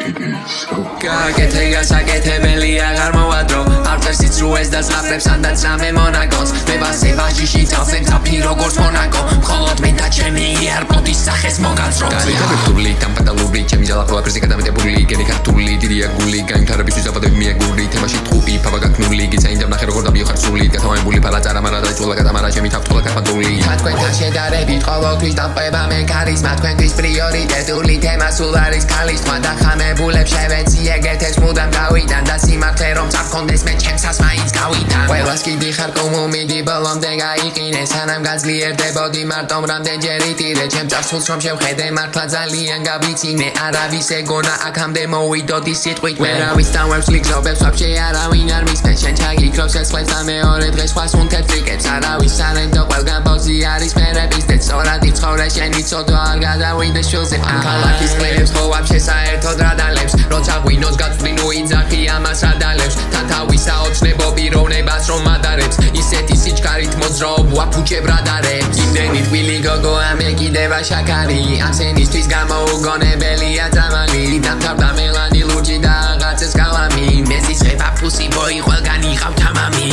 Გაკეთე საკეთებელი აღარ მოვადრო არ წერსიც რო ეს და ზღაპრებს ანდაც რამე მონაკონს მე ვასე ვაჟიში წავსებ თაფი როგორც მონაკო მხოლოდ მე და ჩემი არ მოდის სახეს მოგაცრო გალიტებული დამპატალური ჩემი ზალაფლა პრეზიკა დამეტებული გენი ქართული დიდია გული გაიმთარების ვიზაბადები მიეგული თემაში თხუპი ფაბა გაქნული გიცაინდა ნახე როგორ დაბიხარ სული გათამამებული პალაძარა მარა და ჭულა გადამარა ჩემი თავთოლა გაფადული თქვენთან შედარებით ყოველთვის დამყვება მე ქარიზმა თქვენთვის პრიორიტეტული თემა სულ არის ქალის თქვა და ხამებულებს შევეცი ეგეთებს მუდამ გავიდან და სიმართლე რომ წარქონდეს მე ჩემსას მაინც გავიდან ყველას კიდი ხარ კომომიდი ბოლომდე გაიყინე სანამ გაძლიერდებოდი მარტომ რამდენჯერ იტირე ჩემ წარსულს რომ შევხედე მართლა ძალიან გავიცინე არავის ეგონა აქამდე მოვიდოდი სიტყვით ვერავის დამვერს ლიგზობებს ვაფშე არავინ არ მისმენს შენ ჩაგიქროს ესხლებს და მეორე დღეს სხვას უნთებს რიკებს არავის არენდო ყველგან პოზი არის მერების და სწორად იცხოვრე შენი ცოდვა არ გადავიდე შულზე ამ ქალაქის კლებს ხო ვაფშე საერთოდ რა დალებს როცა ღვინოს გაწვინო იძახი ამას ადალებს თან თავის საოცნებო პიროვნებას რომ ადარებს ისეთი სიჩქარით მოძრაობ ვაფუჭებ რადარებს იმდენი თბილი გოგო ამე კიდევა შაქარი ამ სენისთვის გამოუგონებელია ძამალი დამთავრდა მელანი ლურჯი და აღაცეს გალამი მესის ხება ფუსი ბოი ყველგან იყავ თამამი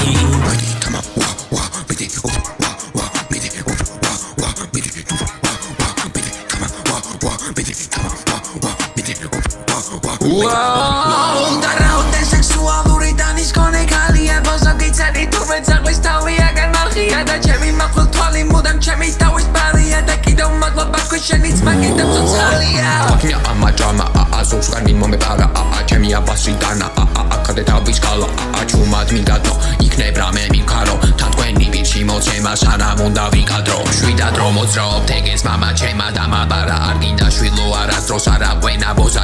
Wow, daraude sexualuri danis kone kalia bozogitsani turvet zaglis tavia gan markhia da chemi maqul twali mudam chemi tavis baria da kido magloba questionits magidam totsalia Fucking ama drama azos gan min mome para chemi abasi dana akade tavis kala chumat mindatno ikneb rame minkaro თან თქვენი ბიჭი მოცემა სანამ უნდა ვიკადრო შვიდა დრო მოძრაობ თეგეს მამა ჩემა და მაბარა არ გინდა შვილო არასდროს არა ყვენა ბოზა